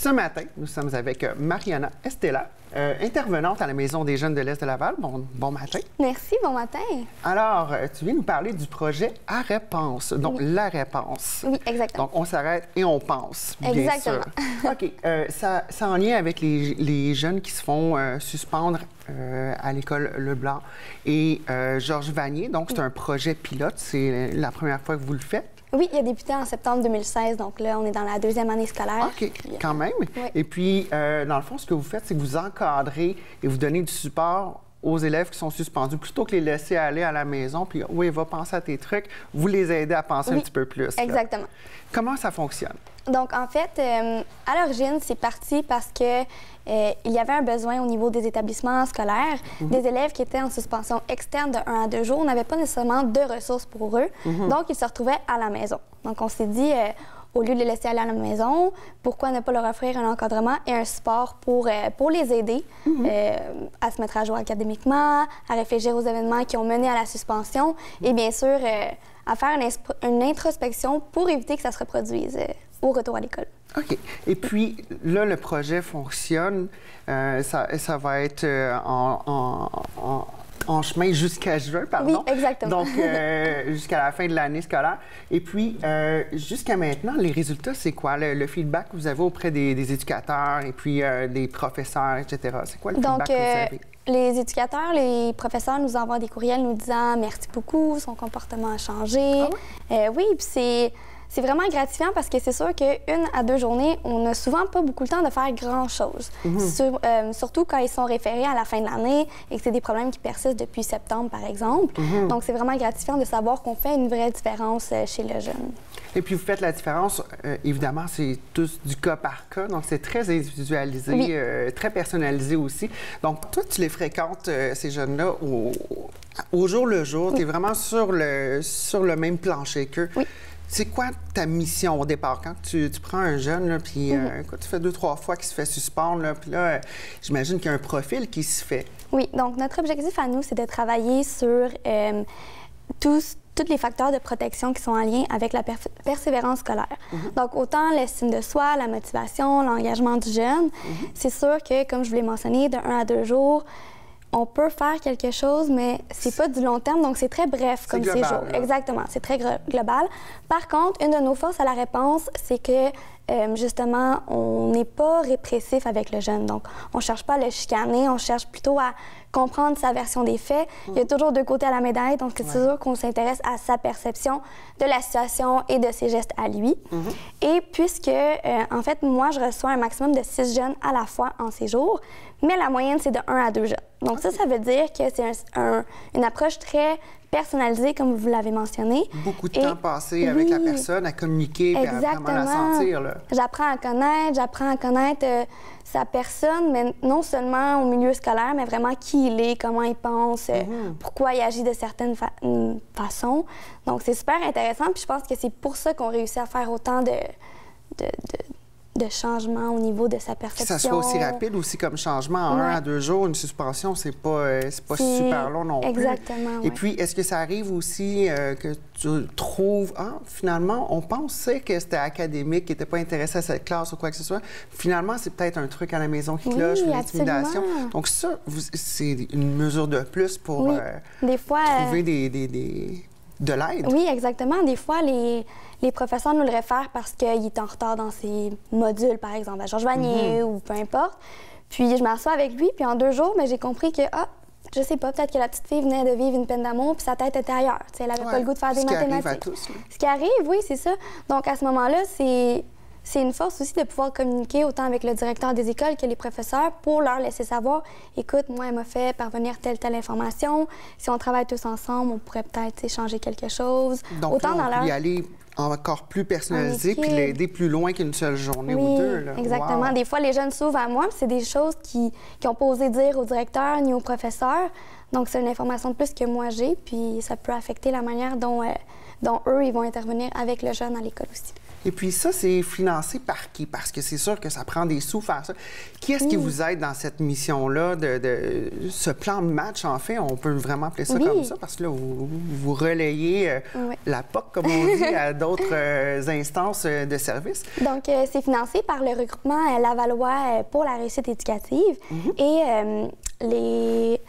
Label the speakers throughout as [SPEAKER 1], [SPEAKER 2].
[SPEAKER 1] ce matin, nous sommes avec Mariana Estella, intervenante à la Maison des jeunes de l'Est de Laval. Bon matin.
[SPEAKER 2] Merci, bon matin.
[SPEAKER 1] Alors, tu viens nous parler du projet À Réponse, donc
[SPEAKER 2] oui.
[SPEAKER 1] La Réponse.
[SPEAKER 2] Oui, exactement.
[SPEAKER 1] Donc, on s'arrête et on pense, bien
[SPEAKER 2] exactement.
[SPEAKER 1] sûr. OK. Ça en lien avec les jeunes qui se font suspendre à l'école Leblanc et Georges Vanier. Donc, c'est un projet pilote. C'est la première fois que vous le faites.
[SPEAKER 2] Oui, il a débuté en septembre 2016, donc là, on est dans la 2e année scolaire.
[SPEAKER 1] OK, quand même.
[SPEAKER 2] Oui.
[SPEAKER 1] Et puis, dans le fond, ce que vous faites, c'est que vous encadrez et vous donnez du support aux élèves qui sont suspendus, plutôt que les laisser aller à la maison, puis oui, va penser à tes trucs, vous les aidez à penser un petit peu plus. Là.
[SPEAKER 2] Exactement.
[SPEAKER 1] Comment ça fonctionne?
[SPEAKER 2] Donc, en fait, à l'origine, c'est parti parce que il y avait un besoin au niveau des établissements scolaires, des élèves qui étaient en suspension externe de 1 à 2 jours n'avaient pas nécessairement de ressources pour eux, donc ils se retrouvaient à la maison. Donc, on s'est dit, au lieu de les laisser aller à la maison, pourquoi ne pas leur offrir un encadrement et un support pour les aider à se mettre à jour académiquement, à réfléchir aux événements qui ont mené à la suspension et bien sûr à faire une introspection pour éviter que ça se reproduise au retour à l'école.
[SPEAKER 1] OK. Et puis, là, le projet fonctionne. Ça va être en chemin jusqu'à juin, pardon.
[SPEAKER 2] Oui, exactement.
[SPEAKER 1] Donc, jusqu'à la fin de l'année scolaire. Et puis, jusqu'à maintenant, les résultats, c'est quoi? Le feedback que vous avez auprès des éducateurs et puis des professeurs, etc. C'est quoi le feedback que vous avez?
[SPEAKER 2] Les éducateurs, les professeurs nous envoient des courriels nous disant « Merci beaucoup, son comportement a changé.
[SPEAKER 1] Ah oui?
[SPEAKER 2] Oui, puis c'est vraiment gratifiant parce que c'est sûr qu'une à 2 journées, on n'a souvent pas beaucoup de temps de faire grand-chose. Surtout quand ils sont référés à la fin de l'année et que c'est des problèmes qui persistent depuis septembre, par exemple. Donc, c'est vraiment gratifiant de savoir qu'on fait une vraie différence chez le jeune.
[SPEAKER 1] Et puis, vous faites la différence, évidemment, c'est tous du cas par cas, donc c'est très individualisé, oui. Très personnalisé aussi. Donc, toi, tu les fréquentes, ces jeunes-là, au jour le jour, oui. Tu es vraiment sur le même plancher qu'eux.
[SPEAKER 2] Oui.
[SPEAKER 1] C'est quoi ta mission au départ? Quand tu prends un jeune, là, puis tu fais 2-3 fois qu'il se fait suspendre, là, puis là, j'imagine qu'il y a un profil qui se fait.
[SPEAKER 2] Oui, donc notre objectif à nous, c'est de travailler sur tous les facteurs de protection qui sont en lien avec la persévérance scolaire. Donc, autant l'estime de soi, la motivation, l'engagement du jeune. C'est sûr que, comme je vous l'ai mentionné, de 1 à 2 jours, on peut faire quelque chose, mais c'est pas du long terme, donc c'est très bref comme séjour. Exactement, c'est très global. Par contre, une de nos forces à la réponse, c'est que, justement, on n'est pas répressif avec le jeune. Donc, on cherche pas à le chicaner, on cherche plutôt à comprendre sa version des faits. Il y a toujours 2 côtés à la médaille, donc c'est sûr qu'on s'intéresse à sa perception de la situation et de ses gestes à lui. Et puisque, en fait, moi, je reçois un maximum de 6 jeunes à la fois en séjour, mais la moyenne, c'est de 1 à 2 jeunes. Donc ça veut dire que c'est une approche très personnalisée, comme vous l'avez mentionné.
[SPEAKER 1] Beaucoup de temps passé avec la personne, à communiquer, et à vraiment la sentir.
[SPEAKER 2] J'apprends à connaître sa personne, mais non seulement au milieu scolaire, mais vraiment qui il est, comment il pense, pourquoi il agit de certaines façons. Donc c'est super intéressant, puis je pense que c'est pour ça qu'on réussit à faire autant de changements au niveau de sa perception.
[SPEAKER 1] Que ça soit aussi rapide aussi comme changement. En 1 à 2 jours, une suspension, c'est pas super long non plus.
[SPEAKER 2] Exactement,
[SPEAKER 1] Et puis, est-ce que ça arrive aussi que tu trouves, finalement, on pensait que c'était académique, qu'il n'était pas intéressé à cette classe ou quoi que ce soit. Finalement, c'est peut-être un truc à la maison qui cloche, ou l'intimidation. Donc ça, c'est une mesure de plus pour
[SPEAKER 2] des fois,
[SPEAKER 1] trouver de l'aide.
[SPEAKER 2] Oui, exactement. Des fois, les professeurs nous le réfèrent parce qu'il est en retard dans ses modules, par exemple, à Georges Vanier ou peu importe. Puis je m'assois avec lui, puis en 2 jours, j'ai compris que, je sais pas, peut-être que la petite fille venait de vivre une peine d'amour, puis sa tête était ailleurs. T'sais, elle avait pas le goût de faire des mathématiques.
[SPEAKER 1] Arrive à tous,
[SPEAKER 2] Ce qui arrive, oui, c'est ça. Donc à ce moment-là, c'est une force aussi de pouvoir communiquer autant avec le directeur des écoles que les professeurs pour leur laisser savoir, écoute, moi, elle m'a fait parvenir telle information. Si on travaille tous ensemble, on pourrait peut-être changer quelque chose.
[SPEAKER 1] Donc autant là, on peut y aller encore plus personnalisé puis l'aider plus loin qu'une seule journée ou 2. Là.
[SPEAKER 2] Exactement. Wow. Des fois, les jeunes s'ouvrent à moi, c'est des choses qu'ils n'ont pas osé dire au directeur ni au professeur. Donc, c'est une information de plus que moi j'ai, puis ça peut affecter la manière dont eux, ils vont intervenir avec le jeune à l'école aussi.
[SPEAKER 1] Et puis ça, c'est financé par qui? Parce que c'est sûr que ça prend des sous faire ça. Qui est-ce qui vous aide dans cette mission-là, de ce plan de match, en fait? On peut vraiment appeler ça comme ça, parce que là, vous relayez la POC, comme on dit, à d'autres instances de services.
[SPEAKER 2] Donc, c'est financé par le regroupement Lavallois pour la réussite éducative. Et les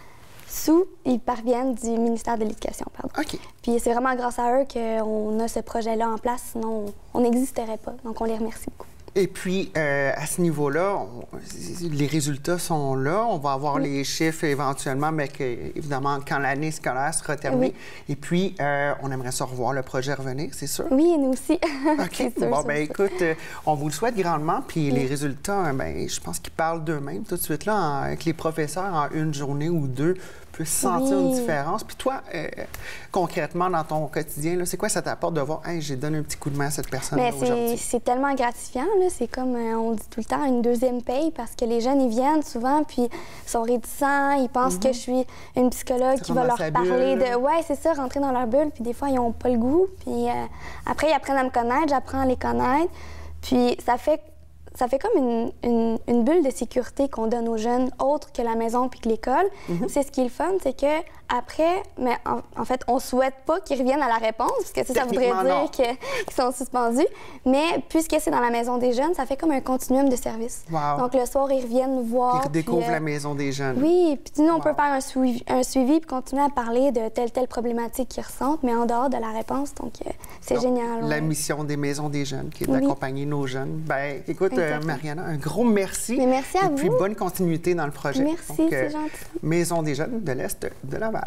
[SPEAKER 2] sous, ils parviennent du ministère de l'Éducation, pardon.
[SPEAKER 1] OK.
[SPEAKER 2] Puis c'est vraiment grâce à eux qu'on a ce projet-là en place, sinon on n'existerait pas. Donc, on les remercie beaucoup.
[SPEAKER 1] Et puis, à ce niveau-là, les résultats sont là. On va avoir les chiffres éventuellement, mais évidemment, quand l'année scolaire sera terminée. Et puis, on aimerait ça revoir le projet revenir, c'est sûr?
[SPEAKER 2] Oui, nous aussi.
[SPEAKER 1] OK.
[SPEAKER 2] Sûr,
[SPEAKER 1] bon, bien, écoute, on vous le souhaite grandement. Puis les résultats, bien, je pense qu'ils parlent d'eux-mêmes tout de suite, là, avec les professeurs, en une journée ou deux, peuvent sentir une différence. Puis toi, concrètement, dans ton quotidien, c'est quoi ça t'apporte de voir, hey, j'ai donné un petit coup de main à cette personne-là aujourd'hui?
[SPEAKER 2] C'est tellement gratifiant. C'est comme, on dit tout le temps, une deuxième paye, parce que les jeunes, ils viennent souvent, puis ils sont réticents, ils pensent que je suis une psychologue qui va leur parler de... Oui, c'est ça, rentrer dans leur bulle, puis des fois, ils n'ont pas le goût. Puis après, ils apprennent à me connaître, j'apprends à les connaître. Puis ça fait comme une bulle de sécurité qu'on donne aux jeunes, autre que la maison puis que l'école. C'est ce qui est le fun, c'est que après, mais en fait, on souhaite pas qu'ils reviennent à la réponse, parce que ça voudrait dire qu'ils sont suspendus. Mais puisque c'est dans la maison des jeunes, ça fait comme un continuum de service.
[SPEAKER 1] Wow.
[SPEAKER 2] Donc le soir, ils reviennent nous voir.
[SPEAKER 1] Ils redécouvrent la maison des jeunes.
[SPEAKER 2] Oui, puis nous, on peut faire un suivi puis continuer à parler de telle problématique qu'ils ressentent, mais en dehors de la réponse. Donc c'est génial.
[SPEAKER 1] La mission des maisons des jeunes, qui est d'accompagner nos jeunes. Bien, écoute, Mariana, un gros merci.
[SPEAKER 2] Mais merci à vous.
[SPEAKER 1] Et puis bonne continuité dans le projet.
[SPEAKER 2] Merci, c'est gentil.
[SPEAKER 1] Maison des jeunes de l'Est de Laval.